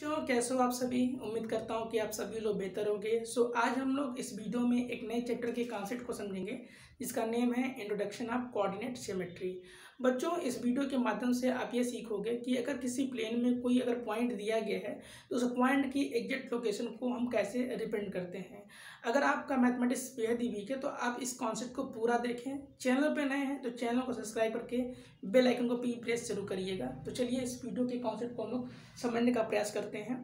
बच्चों, कैसे हो आप सभी। उम्मीद करता हूँ कि आप सभी लोग बेहतर होंगे। आज हम लोग इस वीडियो में एक नए चैप्टर के कॉन्सेप्ट को समझेंगे जिसका नेम है इंट्रोडक्शन ऑफ कोऑर्डिनेट ज्योमेट्री। बच्चों, इस वीडियो के माध्यम से आप ये सीखोगे कि अगर किसी प्लेन में कोई अगर पॉइंट दिया गया है तो उस पॉइंट की एग्जैक्ट लोकेशन को हम कैसे रिप्रेजेंट करते हैं। अगर आपका मैथमेटिक्स बेहद ही वीक है तो आप इस कॉन्सेप्ट को पूरा देखें। चैनल पे नए हैं तो चैनल को सब्सक्राइब करके बेल आइकन को प्रेस जरूर करिएगा। तो चलिए इस वीडियो के कॉन्सेप्ट को हम लोग समझने का प्रयास करते हैं।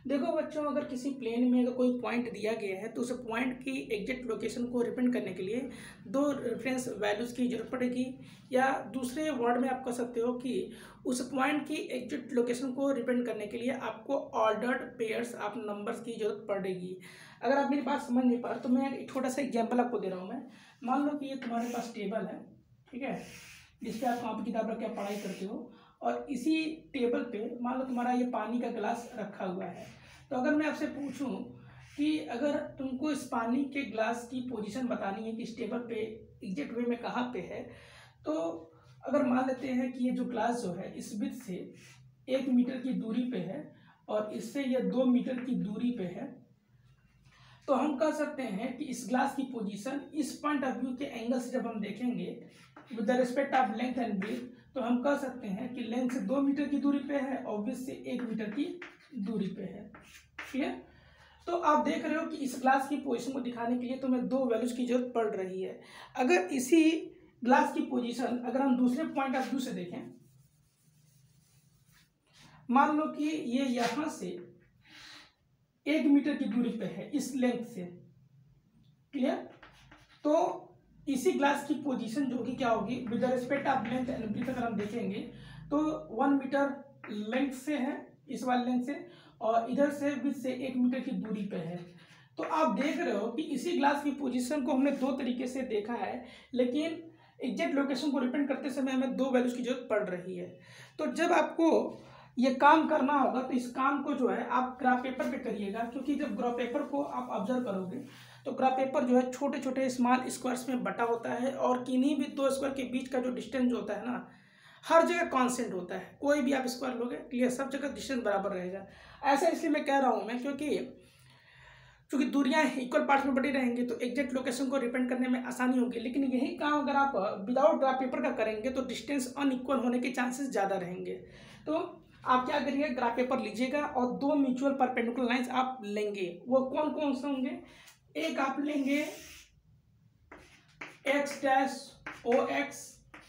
देखो बच्चों, अगर किसी प्लेन में अगर कोई पॉइंट दिया गया है तो उस पॉइंट की एग्जैक्ट लोकेशन को रिप्रेजेंट करने के लिए दो रेफरेंस वैल्यूज़ की जरूरत पड़ेगी, या दूसरे वर्ड में आप कह सकते हो कि उस पॉइंट की एग्जैक्ट लोकेशन को रिप्रेजेंट करने के लिए आपको ऑर्डर्ड पेयर्स ऑफ नंबर्स की जरूरत पड़ेगी। अगर आप मेरी बात समझ नहीं पा रहे तो मैं एक छोटा सा एग्जाम्पल आपको दे रहा हूँ। मैं मान लो कि ये तुम्हारे पास टेबल है, ठीक है, जिसपे आप कॉपी किताब रख के पढ़ाई करते हो, और इसी टेबल पे मान लो तुम्हारा ये पानी का गिलास रखा हुआ है। तो अगर मैं आपसे पूछूं कि अगर तुमको इस पानी के गिलास की पोजीशन बतानी है कि इस टेबल पे एग्जैक्ट वे में कहाँ पे है, तो अगर मान लेते हैं कि ये जो गिलास जो है इस बिंदु से 1 मीटर की दूरी पे है और इससे ये 2 मीटर की दूरी पे है, तो हम कह सकते हैं कि इस ग्लास की पोजीशन इस पॉइंट ऑफ व्यू के एंगल से जब हम देखेंगे with the respect of length and breadth, तो हम कह सकते हैं कि लेंथ से 2 मीटर की दूरी पे है और ब्रेथ से 1 मीटर की दूरी पे है। क्लियर? तो आप देख रहे हो कि इस ग्लास की पोजीशन को दिखाने के लिए तुम्हें दो वैल्यूज की जरूरत पड़ रही है। अगर इसी ग्लास की पोजीशन अगर हम दूसरे पॉइंट ऑफ व्यू से देखें, मान लो कि ये यहां से 1 मीटर की दूरी पे है इस लेंथ से। क्लियर? तो इसी ग्लास की पोजीशन जो कि क्या होगी with the respect of length and breadth, अगर हम देखेंगे तो 1 मीटर लेंथ से है इस वाले लेंथ से, और इधर से विद से 1 मीटर की दूरी पे है। तो आप देख रहे हो कि इसी ग्लास की पोजीशन को हमने दो तरीके से देखा है, लेकिन एग्जैक्ट लोकेशन को रिप्रेजेंट करते समय हमें दो वैल्यूज की जरूरत पड़ रही है। तो जब आपको ये काम करना होगा तो इस काम को जो है आप ग्राफ पेपर पे करिएगा, क्योंकि जब ग्राफ पेपर को आप ऑब्जर्व करोगे तो ग्राफ पेपर जो है छोटे छोटे स्मॉल स्क्वायर्स में बटा होता है, और किन्हीं भी दो स्क्वायर के बीच का जो डिस्टेंस जो होता है ना, हर जगह कांस्टेंट होता है। कोई भी आप स्क्वायर लोगे, क्लियर, सब जगह डिस्टेंस बराबर रहेगा। ऐसा इसलिए मैं कह रहा हूँ मैं, क्योंकि दूरियां इक्वल पार्ट्स में बटी रहेंगी तो एग्जैक्ट लोकेशन को रिप्रेजेंट करने में आसानी होगी। लेकिन यही काम अगर आप विदाउट ग्राफ पेपर का करेंगे तो डिस्टेंस अनइक्वल होने के चांसेस ज़्यादा रहेंगे। तो आप क्या करिएगा, ग्राफ पेपर लीजिएगा और दो म्यूचुअल परपेंडिकुलर लाइंस आप लेंगे। वो कौन कौन से होंगे? एक आप लेंगे X dash O X,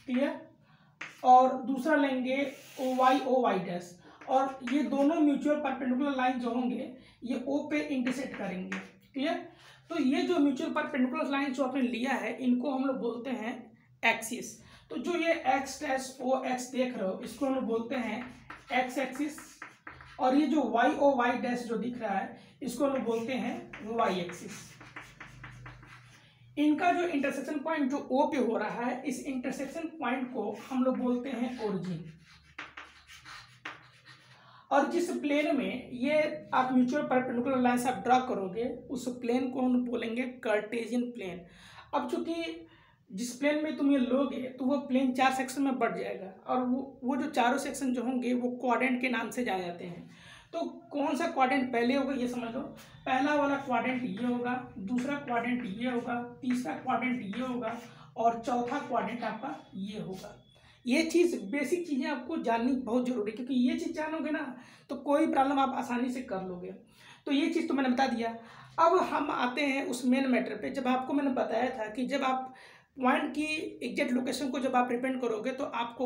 clear, और दूसरा लेंगे ओ वाई डैश, और ये दोनों म्यूचुअल परपेंडिकुलर लाइन जो होंगे ये ओ पे इंटरसेक्ट करेंगे। क्लियर? तो ये जो म्यूचुअल परपेंडिकुलर लाइन जो आपने लिया है इनको हम लोग बोलते हैं एक्सिस। तो जो ये एक्स डैश ओ एक्स देख रहे हो इसको हम लोग बोलते हैं एक्स एक्सिस, और ये जो वाई ओ वाई डैश जो दिख रहा है इसको हम लोग बोलते हैं वाई एक्सिस। इनका जो इंटरसेक्शन पॉइंट जो ओ पे हो रहा है, इस इंटरसेक्शन पॉइंट को हम लोग बोलते हैं ओरिजिन। और जिस प्लेन में ये आप म्यूचुअल परपेंडिकुलर लाइंस आप ड्रा करोगे उस प्लेन को हम बोलेंगे कार्टेशियन प्लेन। अब चूंकि जिस प्लेन में तुम ये लोगे तो वो प्लेन 4 सेक्शन में बढ़ जाएगा, और वो जो चारों सेक्शन जो होंगे वो क्वाड्रेंट के नाम से जाने जाते हैं। तो कौन सा क्वाड्रेंट पहले होगा ये समझ लो। पहला वाला क्वाड्रेंट ये होगा, दूसरा क्वाड्रेंट ये होगा, तीसरा क्वाड्रेंट ये होगा, और चौथा क्वाड्रेंट आपका ये होगा। ये चीज़ बेसिक चीज़ें आपको जाननी बहुत जरूरी है, क्योंकि ये चीज़ जानोगे ना तो कोई प्रॉब्लम आप आसानी से कर लोगे। तो ये चीज़ तो मैंने बता दिया। अब हम आते हैं उस मेन मैटर पे। जब आपको मैंने बताया था कि जब आप पॉइंट की एग्जैक्ट लोकेशन को जब आप रिप्रेजेंट करोगे तो आपको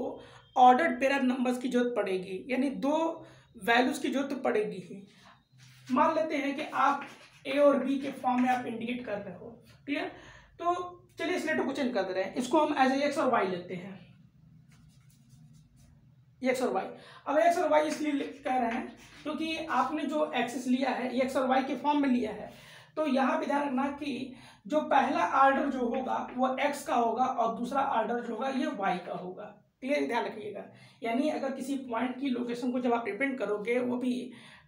ऑर्डर्ड पेयर ऑफ नंबर्स की जरूरत पड़ेगी, यानी दो वैल्यूज़ की जरूरत पड़ेगी ही। मान लेते हैं कि आप ए और बी के फॉर्म में आप इंडिकेट कर रहे हो। क्लियर? तो चलिए इस लेटर को चेंज कर दे रहे हैं, इसको हम एज ए एक्स और वाई लेते हैं, एक्स और वाई। अब एक्स और वाई इसलिए कह रहे हैं क्योंकि आपने जो एक्सिस लिया है ये एक्स और वाई के फॉर्म में लिया है। तो यहाँ पे ध्यान रखना कि जो पहला ऑर्डर जो होगा वो एक्स का होगा और दूसरा ऑर्डर जो होगा ये वाई का होगा। क्लियर? ध्यान रखिएगा। यानी अगर किसी पॉइंट की लोकेशन को जब आप रिप्रेजेंट करोगे वो भी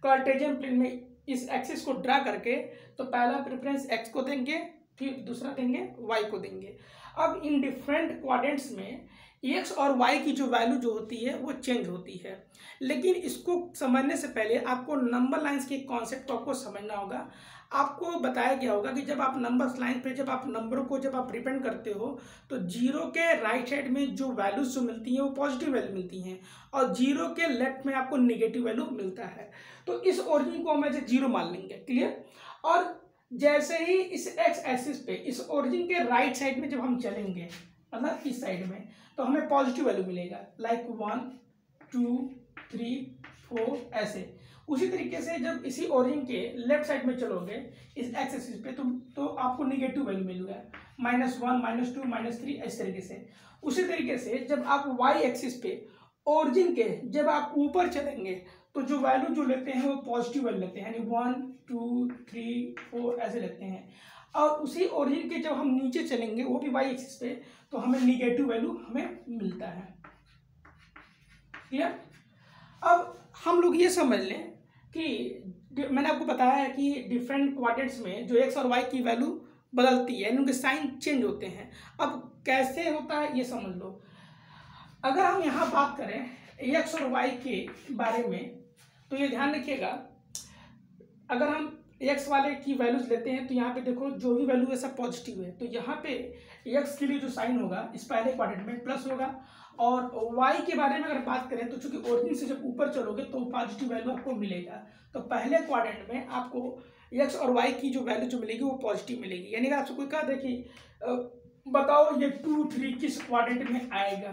कार्टेशियन प्लेन में इस एक्सिस को ड्रा करके, तो पहला प्रेफरेंस एक्स को देंगे, फिर दूसरा देंगे वाई को देंगे। अब इन डिफरेंट क्वाड्रेंट्स में एक्स और वाई की जो वैल्यू जो होती है वो चेंज होती है। लेकिन इसको समझने से पहले आपको नंबर लाइंस के कॉन्सेप्ट को आपको समझना होगा। आपको बताया गया होगा कि जब आप नंबर लाइन पे जब आप नंबरों को जब आप रिप्रेजेंट करते हो तो जीरो के राइट साइड में जो वैल्यूज जो मिलती हैं वो पॉजिटिव वैल्यू मिलती हैं और जीरो के लेफ्ट में आपको निगेटिव वैल्यू मिलता है। तो इस ओरिजिन को हम ऐसे जीरो मान लेंगे, क्लियर। और जैसे ही इस एक्स एक्सिस पे इस ओरिजिन के राइट साइड में जब हम चलेंगे, मतलब इस साइड में, तो हमें पॉजिटिव वैल्यू मिलेगा, लाइक 1 2 3 4 ऐसे। उसी तरीके से जब इसी ओरिजिन के लेफ्ट साइड में चलोगे इस एक्स एक्सिस पे तो आपको निगेटिव वैल्यू मिलेगा, -1 -2 -3 इस तरीके से। उसी तरीके से जब आप वाई एक्सिस पे ओरिजिन के जब आप ऊपर चलेंगे तो जो वैल्यू जो लेते हैं वो पॉजिटिव वैल्यू लेते हैं, यानी 1 2 3 4 ऐसे लेते हैं। और उसी ओरिजिन के जब हम नीचे चलेंगे वो भी वाई एक्सिस पे तो हमें निगेटिव वैल्यू हमें मिलता है, क्लियर। अब हम लोग ये समझ लें कि मैंने आपको बताया है कि डिफरेंट क्वाड्रेंट्स में जो एक्स और वाई की वैल्यू बदलती है, उनके साइन चेंज होते हैं। अब कैसे होता है ये समझ लो। अगर हम यहाँ बात करें एक्स और वाई के बारे में तो ये ध्यान रखिएगा, अगर हम एक्स वाले की वैल्यूज लेते हैं तो यहाँ पे देखो जो भी वैल्यू है सब पॉजिटिव है, तो यहाँ पे एक्स के लिए जो साइन होगा इस पहले क्वाड्रेंट में प्लस होगा। और वाई के बारे में अगर बात करें तो चूंकि ओरिजिन से जब ऊपर चलोगे तो पॉजिटिव वैल्यू आपको मिलेगा। तो पहले क्वाड्रेंट में आपको एक्स और वाई की जो वैल्यू जो मिलेगी वो पॉजिटिव मिलेगी। यानी अगर आपसे कोई कहा दे कि बताओ ये 2 3 किस क्वाड्रेंट में आएगा,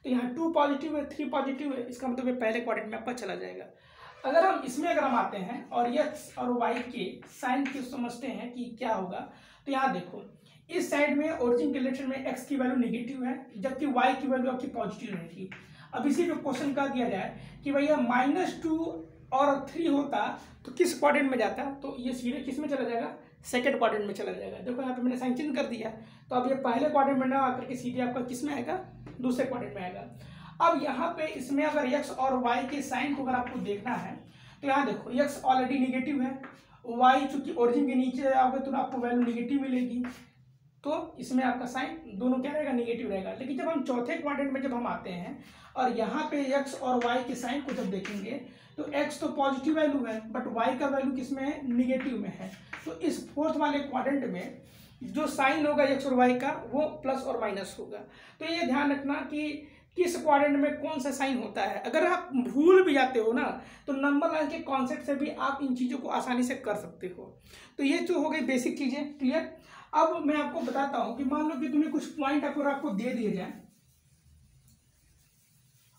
तो यहाँ 2 पॉजिटिव है 3 पॉजिटिव है, इसका मतलब ये पहले क्वाड्रेंट में आपका चला जाएगा। अगर हम इसमें अगर हम आते हैं और एक्स और वाई के साइन के समझते हैं कि क्या होगा, तो यहाँ देखो इस साइड में ओरिजिन के लेफ्ट में एक्स की वैल्यू निगेटिव है जबकि वाई की वैल्यू आपकी पॉजिटिव रहेगी। अब इसी पे क्वेश्चन कर दिया जाए कि भैया -2 और 3 होता तो किस क्वाड्रेंट में जाता, तो ये सीधे किस में चला जाएगा, सेकंड क्वाड्रेंट में चला जाएगा। देखो यहाँ पे मैंने साइन चेंज कर दिया, तो अब ये पहले क्वाड्रेंट में ना आकर के सीधे आपका किस में आएगा, दूसरे क्वाड्रेंट में आएगा। अब यहाँ पे इसमें अगर एक्स और वाई के साइन को अगर आपको देखना है तो यहाँ देखो एक्स ऑलरेडी निगेटिव है, वाई चूंकि ओरिजिन के नीचे आओगे तो आपको वैल्यू निगेटिव मिलेगी, तो इसमें आपका साइन दोनों क्या रहेगा, निगेटिव रहेगा। लेकिन जब हम चौथे क्वाड्रेंट में जब हम आते हैं और यहाँ पे एक्स और वाई के साइन को जब देखेंगे तो एक्स तो पॉजिटिव वैल्यू है बट वाई का वैल्यू किस में है, निगेटिव में है। तो इस फोर्थ वाले क्वाड्रेंट में जो साइन होगा एक्स और वाई का वो प्लस और माइनस होगा। तो ये ध्यान रखना कि किस क्वाड्रेंट में कौन सा साइन होता है। अगर आप भूल भी जाते हो ना तो नंबर लाइन के कॉन्सेप्ट से भी आप इन चीज़ों को आसानी से कर सकते हो। तो ये जो हो गई बेसिक चीज़ें, क्लियर। अब मैं आपको बताता हूं कि मान लो कि तुम्हें कुछ पॉइंट अगर आपको दे दिए जाए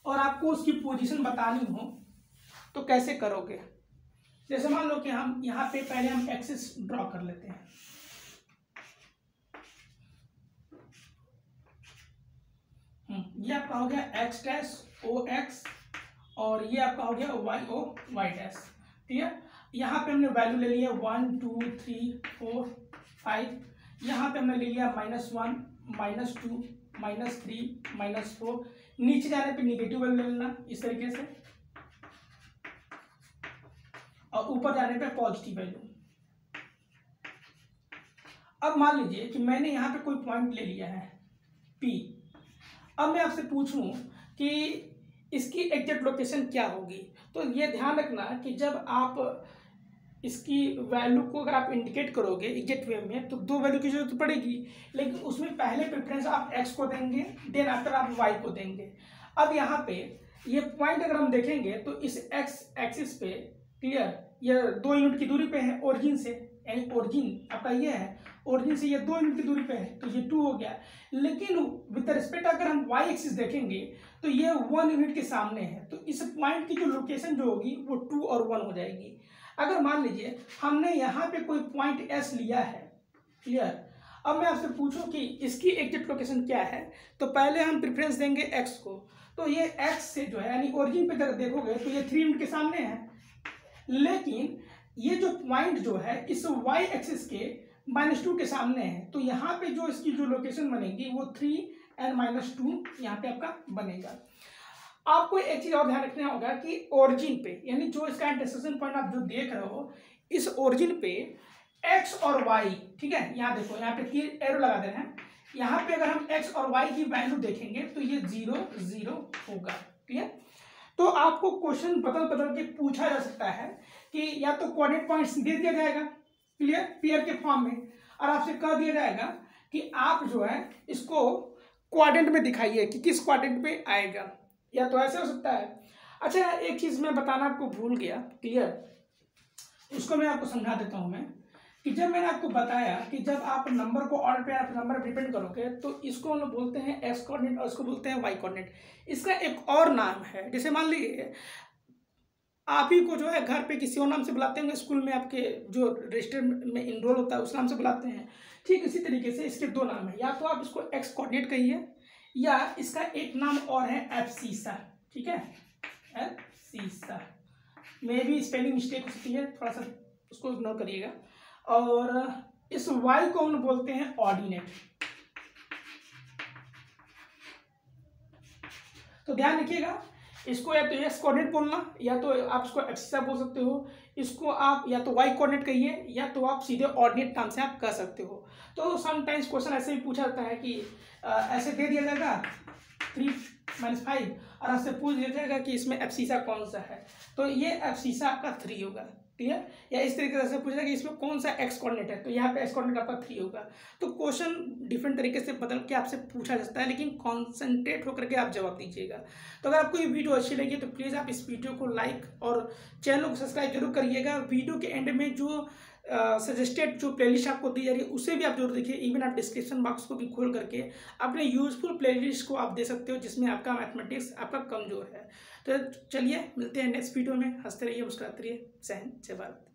और आपको उसकी पोजीशन बतानी हो तो कैसे करोगे। जैसे मान लो कि हम यहाँ पे पहले हम एक्सिस ड्रॉ कर लेते हैं, ये आपका हो गया एक्स डैश ओ एक्स और ये आपका हो गया Y O Y dash, clear. यहाँ पे हमने वैल्यू ले लिया 1 2 3 4 5, यहाँ पे हमने ले लिया -1 -2 -3 -4, नीचे जाने पे निगेटिव वैल्यू ले लेना इस तरीके से और ऊपर जाने पे पॉजिटिव वैल्यू। अब मान लीजिए कि मैंने यहाँ पे कोई पॉइंट ले लिया है P। अब मैं आपसे पूछूं कि इसकी एग्जैक्ट लोकेशन क्या होगी, तो ये ध्यान रखना कि जब आप इसकी वैल्यू को अगर आप इंडिकेट करोगे एग्जैक्ट वे में तो 2 वैल्यू की जरूरत पड़ेगी, लेकिन उसमें पहले प्रेफरेंस आप x को देंगे देन आफ्टर आप y को देंगे। अब यहाँ पे ये पॉइंट अगर हम देखेंगे तो इस x एक्सिस पे, क्लियर, ये 2 यूनिट की दूरी पे है ओरिजिन से, यानी ओरिजिन आपका ये है, ओरिजिन से ये 2 यूनिट की दूरी पे है तो ये 2 हो गया। लेकिन विद रिस्पेक्ट अगर हम y एक्सिस देखेंगे तो ये 1 यूनिट के सामने है, तो इस पॉइंट की जो लोकेशन जो होगी वो 2 और 1 हो जाएगी। अगर मान लीजिए हमने यहाँ पे कोई पॉइंट S लिया है, क्लियर। अब मैं आपसे पूछूं कि इसकी एग्जैक्ट लोकेशन क्या है, तो पहले हम प्रेफरेंस देंगे x को, तो ये x से जो है यानी ओरिजिन पे देखोगे तो ये 3 यूनिट के सामने है, लेकिन ये जो पॉइंट जो है इस y एक्सिस के -2 के सामने है, तो यहाँ पे जो इसकी जो लोकेशन बनेगी वो 3 और -2 यहाँ पे आपका बनेगा। आपको एक चीज और ध्यान रखना होगा कि ओरिजिन पे, यानी जो इसका इंटरसेक्शन पॉइंट आप जो देख रहे हो इस ओरिजिन पे एक्स और वाई, ठीक है, यहाँ देखो यहाँ पे 3 एरो लगा दे रहे हैं, यहाँ पे अगर हम x और y की वैल्यू देखेंगे तो ये 0 0 होगा। क्लियर? तो आपको क्वेश्चन बदल बदल के पूछा जा सकता है कि या तो कोऑर्डिनेट पॉइंट्स दे दिया जाएगा, क्लियर, पेयर के फॉर्म में, और आपसे कह दिया जाएगा कि आप जो है इसको क्वाड्रेंट में दिखाइए कि किस क्वाड्रेंट में आएगा, या तो ऐसे हो सकता है। अच्छा, एक चीज मैं बताना आपको भूल गया, क्लियर, उसको मैं आपको समझा देता हूं मैं, कि जब मैंने आपको बताया कि जब आप नंबर को ऑर्डर पे आप नंबर डिपेंड करोगे तो इसको हम लोग बोलते हैं एक्स कोऑर्डिनेट और इसको बोलते हैं वाई कोऑर्डिनेट। इसका एक और नाम है, जैसे मान लीजिए आप ही को जो है घर पे किसी और नाम से बुलाते होंगे, स्कूल में आपके जो रजिस्टर में इनरोल होता है उस नाम से बुलाते हैं। ठीक इसी तरीके से इसके दो नाम है, या तो आप इसको एक्स कोऑर्डिनेट कहिए या इसका एक नाम और है एब्सिसा। ठीक है, एब्सिसा में भी स्पेलिंग मिस्टेक हो सकती है, थोड़ा सा उसको इग्नोर करिएगा। और इस y को हम बोलते हैं ऑर्डिनेट। तो ध्यान रखिएगा, इसको या तो एक्स कोऑर्डिनेट बोलना, या तो आप इसको एब्सिसा बोल सकते हो, इसको आप या तो y कोऑर्डिनेट कहिए या तो आप सीधे ऑर्डिनेट नाम से आप कह सकते हो। तो समटाइम्स क्वेश्चन ऐसे भी पूछा जाता है कि ऐसे दे दिया जाएगा 3 - 5 और आपसे पूछ दिया जाएगा कि इसमें एब्सिसा कौन सा है, तो ये एब्सिसा आपका 3 होगा। क्लियर? या इस तरीके से पूछा कि इसमें कौन सा एक्स कोऑर्डिनेट है, तो यहाँ पे एक्स कोऑर्डिनेट आपका 3 होगा। तो क्वेश्चन डिफरेंट तरीके से बदल के आपसे पूछा जाता है, लेकिन कॉन्सेंट्रेट होकर के आप जवाब दीजिएगा। तो अगर आपको ये वीडियो अच्छी लगी तो प्लीज़ आप इस वीडियो को लाइक और चैनल को सब्सक्राइब जरूर करिएगा। वीडियो के एंड में जो सजेस्टेड जो प्लेलिस्ट आपको दी जा रही है उसे भी आप जरूर देखिए। इवन आप डिस्क्रिप्शन बॉक्स को भी खोल करके अपने यूजफुल प्लेलिस्ट को आप दे सकते हो जिसमें आपका मैथमेटिक्स आपका कमजोर है। तो चलिए मिलते हैं नेक्स्ट वीडियो में। हंसते रहिए, मुस्कुराते रहिए। जय हिंद, जय भारत।